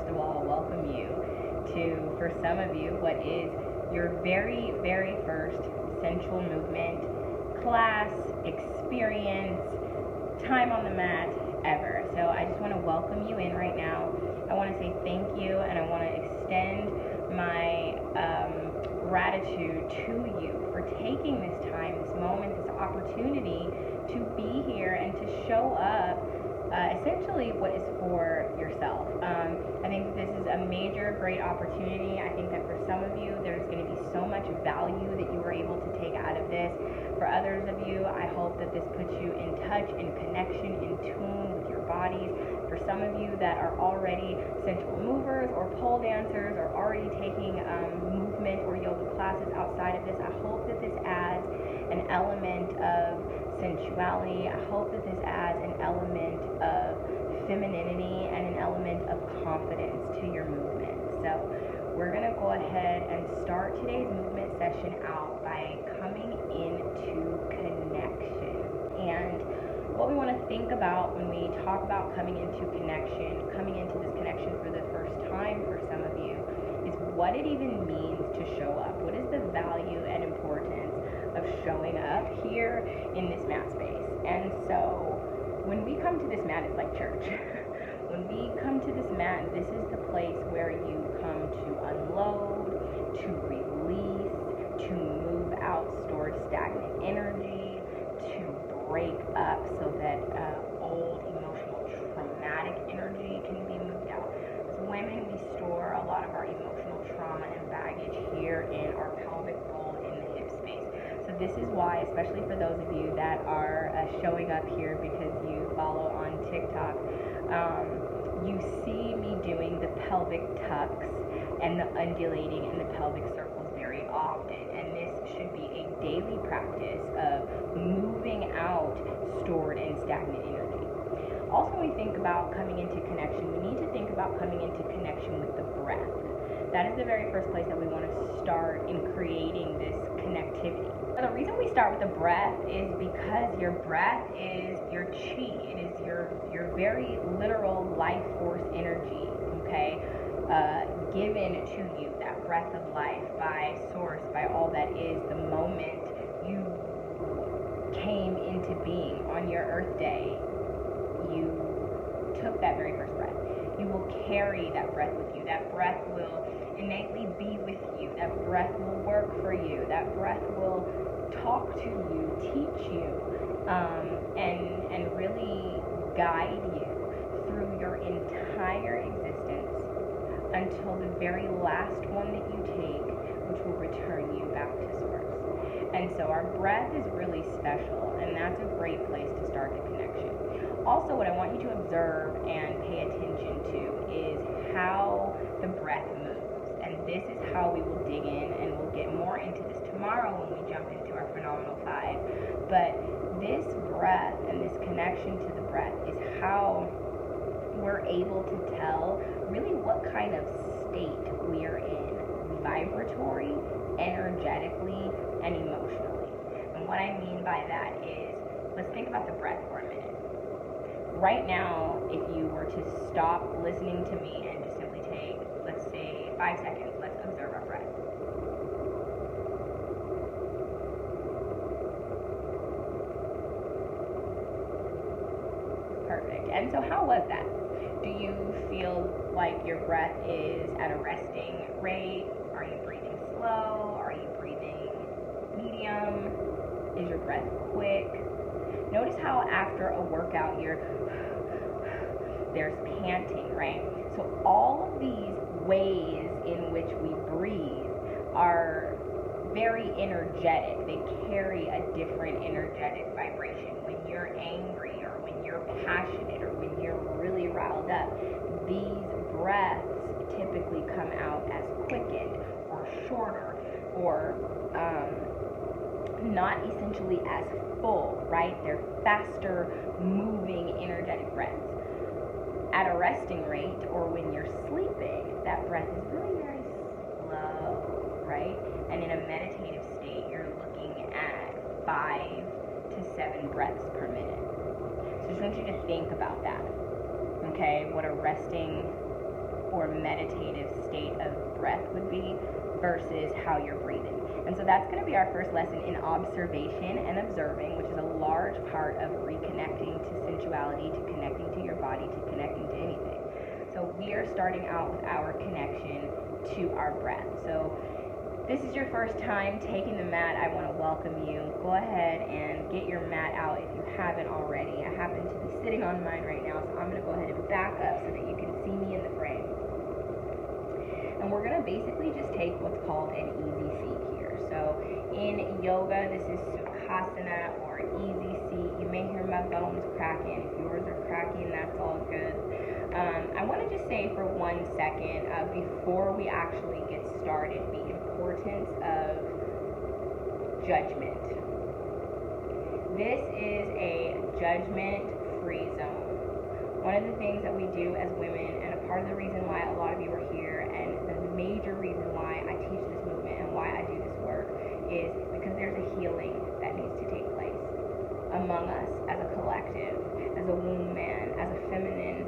of all, welcome you to, for some of you, what is your very, very first sensual movement class, experience, time on the mat ever. So I just want to welcome you in right now. I want to say thank you, and I want to extend my gratitude to you for taking this time, this moment, this opportunity to be here and to show up essentially what is for yourself. I think this is a major, great opportunity. I think that for some of you, there's going to be so much value that you were able to take out of this. For others of you, I hope that this puts you in touch, in connection, in tune with your bodies. For some of you that are already sensual movers or pole dancers or already taking movement or yoga classes outside of this, I hope that this adds an element of sensuality. I hope that this adds an element of femininity and an element of confidence to your movement. So we're going to go ahead and start today's movement session out by coming into connection. And what we want to think about when we talk about coming into connection, coming into this connection for the first time for some of you, is what it even means to show up. What is the value and importance of showing up here in this mat space? And so when we come to this mat, it's like church. When we come to this mat, this is the place where you come to unload, to release, to move out stored stagnant energy, to break up so that old emotional traumatic energy can be moved out. As women, we store a lot of our emotional trauma and baggage here in our pelvic bowl in the hip space. So this is why, especially for those of you that are showing up here because you follow on TikTok, you see me doing the pelvic tucks and the undulating and the pelvic circles very often. And this should be a daily practice of moving out stored and stagnant energy. Also, when we think about coming into connection, we need to think about coming into connection with the breath. That is the very first place that we want to start in creating this connectivity. Now, the reason we start with the breath is because your breath is your chi. It is your very literal life force energy, okay? Given to you, that breath of life by source, by all that is, the moment you came into being on your earth day, you took that very first breath. You will carry that breath with you. That breath will innately be with you. That breath will work for you. That breath will talk to you, teach you, and really guide you through your entire existence until the very last one that you take, which will return you back to source. And so our breath is really special, and that's a great place to start the connection. Also, what I want you to observe and pay attention to is how the breath moves. And this is how we will dig in, and we'll get more into this tomorrow when we jump into our Phenomenal 5. But this breath and this connection to the breath is how we're able to tell really what kind of state we are in, vibratory, energetically, and emotionally. And what I mean by that is, let's think about the breath for a minute. Right now, if you were to stop listening to me and just simply take, let's say, 5 seconds, let's observe our breath. Perfect. And so how was that? Do you feel like your breath is at a resting rate? Are you breathing slow? Are you breathing medium? Is your breath quick? Notice how after a workout there's panting, right? So all of these ways in which we breathe are very energetic. They carry a different energetic vibration. When you're angry or when you're passionate or when you're really riled up, these breaths typically come out as quickened or shorter or not essentially as full, right? They're faster moving energetic breaths. At a resting rate or when you're sleeping, that breath is really very slow, right? And in a meditative state, you're looking at 5 to 7 breaths per minute. So I just want you to think about that, okay? What a resting or meditative state of breath would be versus how you're breathing. And so that's going to be our first lesson in observation and observing, which is a large part of reconnecting to sensuality, to connecting to your body, to connecting to anything. So we are starting out with our connection to our breath. So this is your first time taking the mat, I want to welcome you. Go ahead and get your mat out if you haven't already. I happen to be sitting on mine right now, so I'm going to go ahead and back up so that you can see me in the frame. And we're going to basically just take what's called an easy seat here. So in yoga, this is Sukhasana or easy seat. You may hear my bones cracking. If yours are cracking, that's all good. I want to just say for 1 second, before we actually get started, the importance of judgment. This is a judgment-free zone. One of the things that we do as women, and a part of the reason why a lot of you are here, and the major reason why I teach this movement and why I do this work, is because there's a healing that needs to take place among us as a collective, as a womb man, as a feminine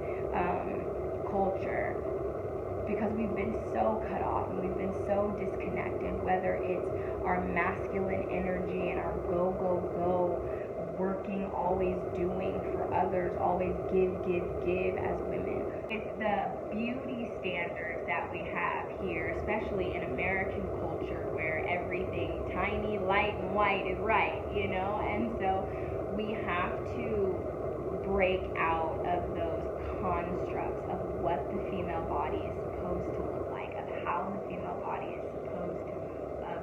culture, because we've been so cut off and we've been so disconnected, whether it's our masculine energy and our go, go, go, working, always doing for others, always give as women. It's the beauty standards that we have here, especially in American culture where everything tiny, light, and white is right, you know? And so we have to break out of those constructs of what the female body is supposed to look like, of how the female body is supposed to move, of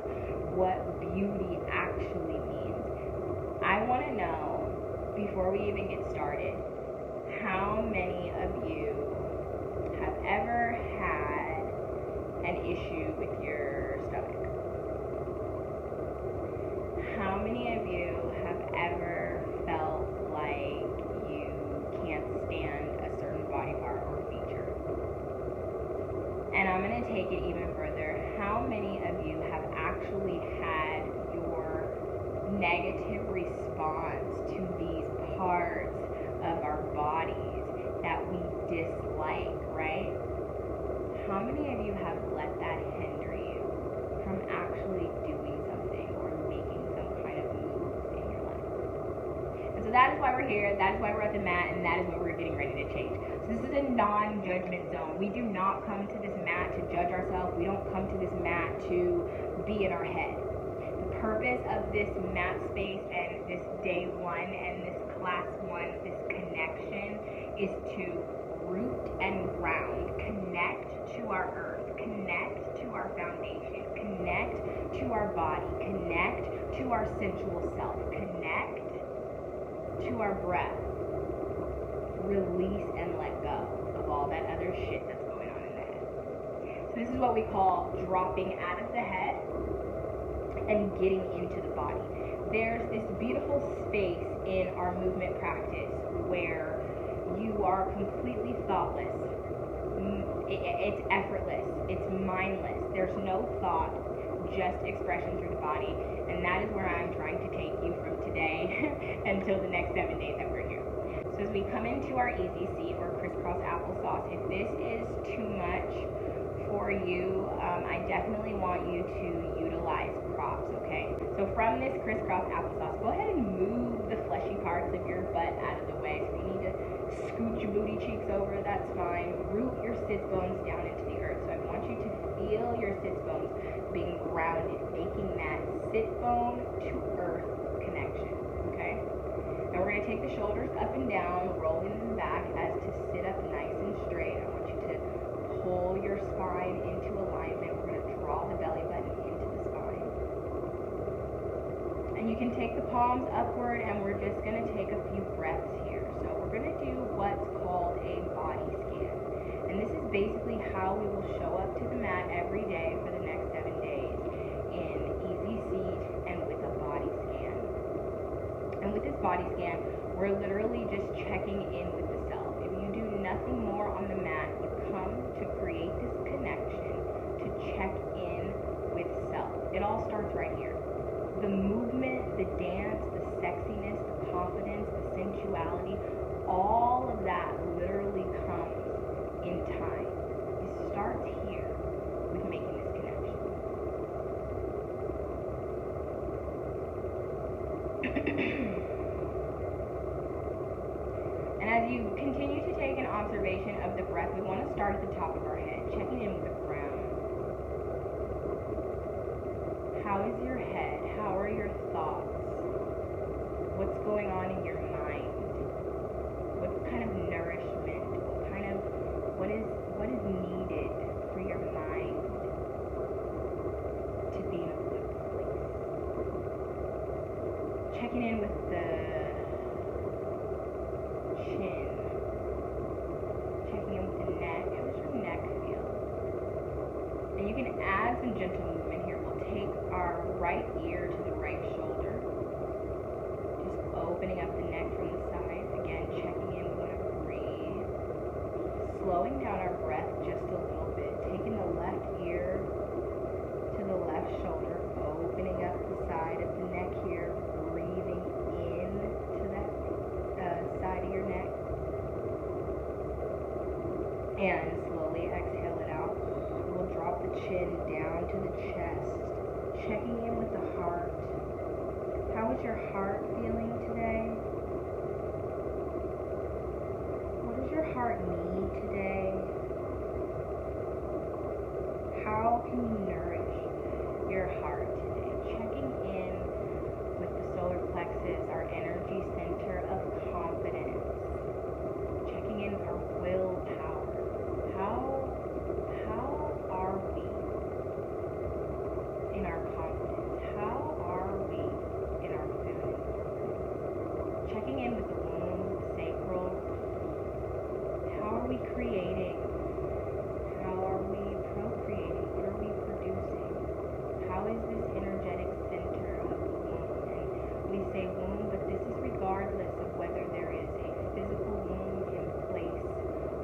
what beauty actually means. I want to know, before we even get started, how many of you have ever had an issue with your stomach? How many of you have ever felt like you can't stand a certain body part or feature? And I'm going to take it even further. How many of you have actually had your negative response to these parts of our bodies that we dislike, right? How many of you have let that hinder you from actually doing something or making some kind of move in your life? And so that is why we're here, that is why we're at the mat, and that is what we're getting ready to change. So this is a non-judgment zone. We do not come to this mat to judge ourselves. We don't come to this mat to be in our head. The purpose of this mat space and this day one and this class one, this connection, is to root and ground, connect to our earth, connect to our foundation, connect to our body, connect to our sensual self, connect to our breath, release and let go of all that other shit that's going on in the head. So this is what we call dropping out of the head and getting into the body. There's this beautiful space in our movement practice where you are completely thoughtless. It's effortless. It's mindless. There's no thought, just expression through the body. And that is where I'm trying to take you from today until the next 7 days that we're here. So as we come into our easy seat or crisscross applesauce, if this is too much for you, I definitely want you to utilize props, okay? So from this crisscross applesauce, go ahead and move the fleshy parts of your butt out of the way. So if you need to scoot your booty cheeks over, that's fine. Root your sits bones down into the earth. So I want you to feel your sits bones being grounded, making that sit bone to earth connection, okay? Now we're going to take the shoulders up and down, rolling them back as to sit up nice and straight. I want you to pull your spine into alignment. We're going to draw the belly button into the spine. And you can take the palms upward, and we're just going to take a few breaths here. So we're going to do what's called a body scan. And this is basically how we will show up to the mat every day for the next 7 days in easy seat and with a body scan. And with this body scan, we're literally just checking in with the self. If you do nothing more on the mat, you come to create this connection, to check in with self. It all starts right here. The movement, the dance, the sexiness, the confidence, the sensuality, all of that literally comes in time. As circulation of the breath, we want to start at the top of our head, checking in with the ground. How is your head? How are your thoughts? What's going on in your mind? What kind of nourishment? What is needed for your mind to be in a good place? Checking in with the chin. Checking in with the neck. How does your neck feel? And you can add some gentle movement here. We'll take our right ear to the right shoulder. Just opening up the neck from the side. Again, checking in. We want to breathe. Slowing down our breath just a little bit. Taking the left ear to the left shoulder. Opening up the side of the neck here. Breathing in to that side of your neck. And slowly exhale it out. We'll drop the chin down to the chest. Checking in with the heart. How is your heart feeling today? What does your heart need today? How can you nourish your heart today? Checking in with the solar plexus, our energy center of confidence. Checking in with our willpower. How are we in our confidence? How are we in our feminine? Checking in with the womb, the sacral. How are we creating? How are we procreating? What are we producing? How is this energetic center of the womb? And we say womb, but this is regardless of whether there is a physical womb in place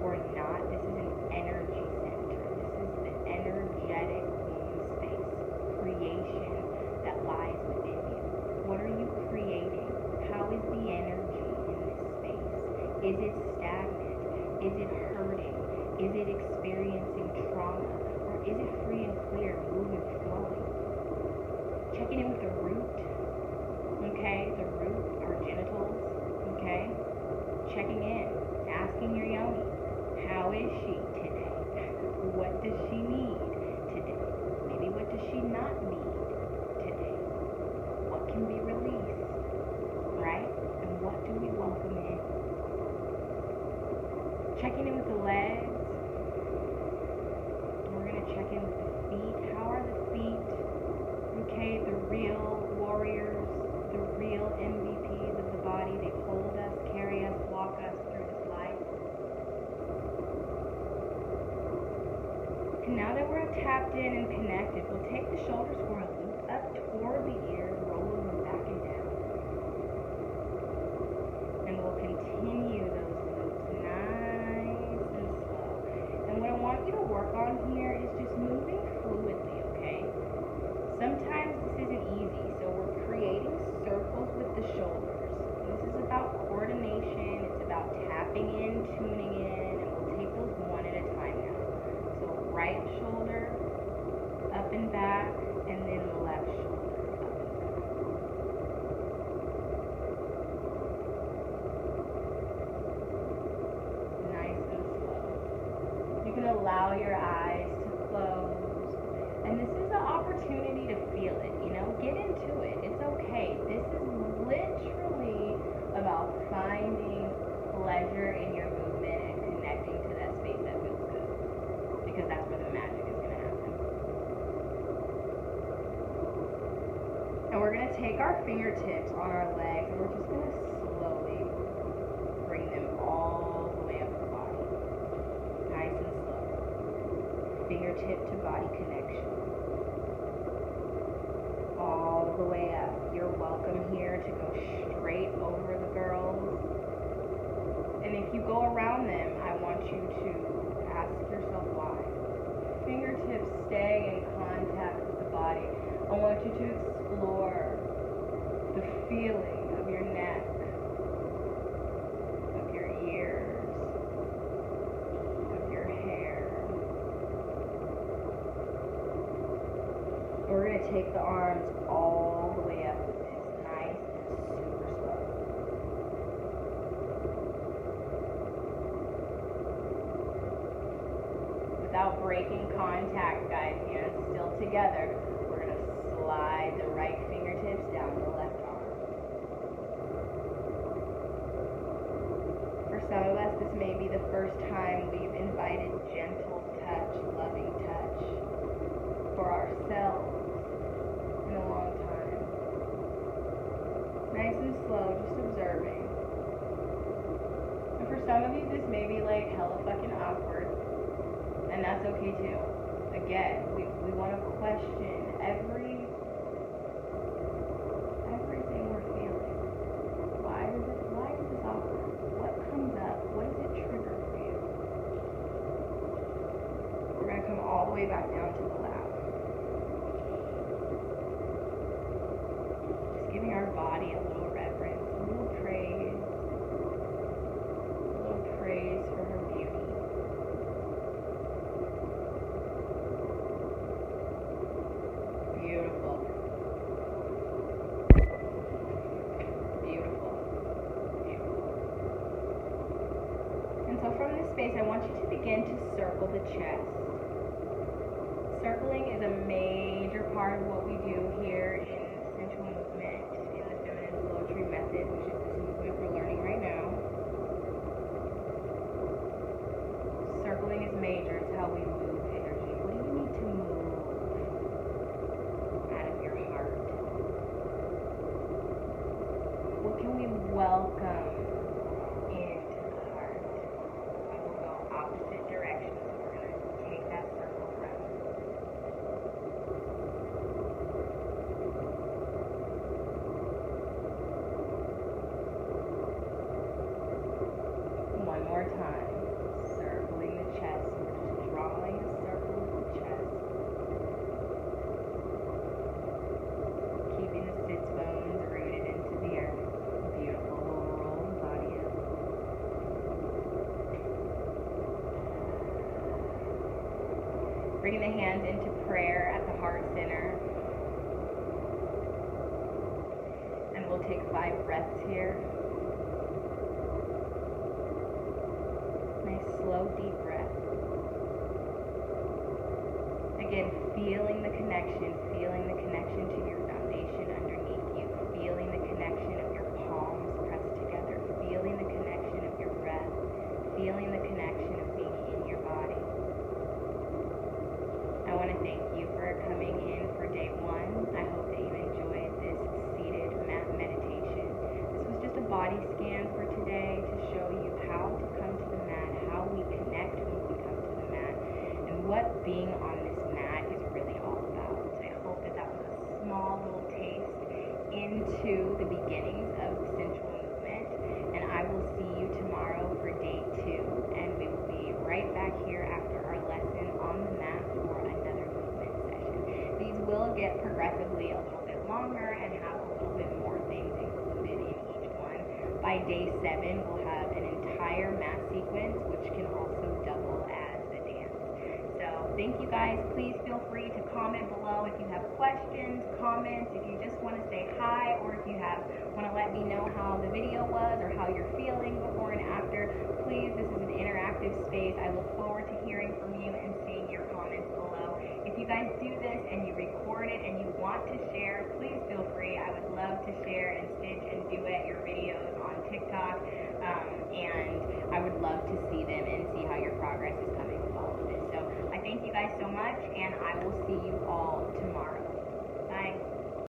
or not. This is an energy center. This is the energetic womb space, creation that lies within you. What are you creating? How is the energy in this space? Is it stagnant? Is it hurting? Is it experiencing trauma? Or is it free and clear, moving, flowing? Checking in with the root, okay? The root, our genitals, okay? Checking in, asking your yoni, how is she today? What does she need today? Maybe what does she not need today? What can be released, right? And what do we welcome in? Checking in with the legs. We're going to check in with the feet. How are the feet? Okay, the real warriors, the real MVPs of the body. They hold us, carry us, walk us through this life. And now that we're tapped in and connected, we'll take the shoulders for a loop up toward the ears, rolling them back and down. And we'll continue those loops nice and slow. And what I want you to work on here is just moving fluidly, okay? Sometimes this isn't easy, so we're creating circles with the shoulders. This is about coordination, it's about tapping in, tuning in, and we'll take those one at a time now. So right shoulder, up and back, and then left shoulder, up and back. Nice and slow. You can allow your eyes to close. And this is an opportunity to feel it, you know? Get into it. It's okay. This is literally about finding pleasure in your movement and connecting to that space that feels good. Because that's where the magic is going to happen. And we're going to take our fingertips on our legs and we're just going to slowly bring them all the way up the body. Nice and slow. Fingertip to body connection. All the way up. You're welcome here to go straight over the girls. And if you go around them, I want you to ask yourself why. Fingertips stay in contact with the body. I want you to explore the feeling of your neck, of your ears, of your hair. We're going to take the arms all the way up with this, nice and super slow. without breaking contact, guys, hands still together, we're going to slide the right fingertips down the left arm. For some of us, this may be the first time we've invited gentle touch, loving touch for ourselves in a long time. Nice and slow, just observing. And for some of you, this may be like hella fucking awkward, and that's okay too. Again, we want to question everything we're feeling. Why is this awkward? What comes up? What does it trigger for you? We're going to come all the way back down to the lap. Just giving our body a little reverence, a little praise for her beauty. Beautiful. Beautiful. Beautiful. And so from this space, I want you to begin to circle the chest. Circling is a major part of what we do here in sensual movement, in the feminine flow-tree method, which is this movement we're learning right now. Circling is major. It's how we move energy. What do you need to move out of your heart? What can we welcome into the heart? And we'll go opposite directions. We're going to take that circle around. One more time. Circling the chest. We're just drawing a circle with the chest. Keeping the sits bones rooted into the earth. Beautiful. We'll roll the body up. Bringing the hands into prayer at the heart center. And we'll take 5 breaths here. Nice, slow, deep breath. Again, feeling the connection to your foundation underneath you, feeling the connection of your palms pressed together, feeling the connection of your breath, feeling the connection of being in your body. I want to thank you for coming in for day 1. I hope that you enjoyed this seated mat meditation. This was just a body scan for today to show you how to come to the mat, how we connect when we come to the mat, and what being on this mat is really all about. So I hope that that was a small little taste into the beginnings of the sensual movement, and I will see you tomorrow for day 2, and we will be right back here after our lesson on the mat for another movement session. These will get progressively a little bit longer and have a little bit more things included in each one. By day 7, we'll have an entire mat sequence, which can also double as the dance. So thank you guys. Please feel free to comment below if you have questions, comments, if you just want to say hi, or if you want to let me know how the video was or how you're feeling before and after. Please, this is an interactive space. I look forward to hearing from you and seeing your comments below. If you guys do this and you record it and you want to share, please feel free. I would love to share and stitch and duet your videos on TikTok, and I would love to see them and see how your progress is coming with all of this. So I thank you guys so much, and I will see you all tomorrow.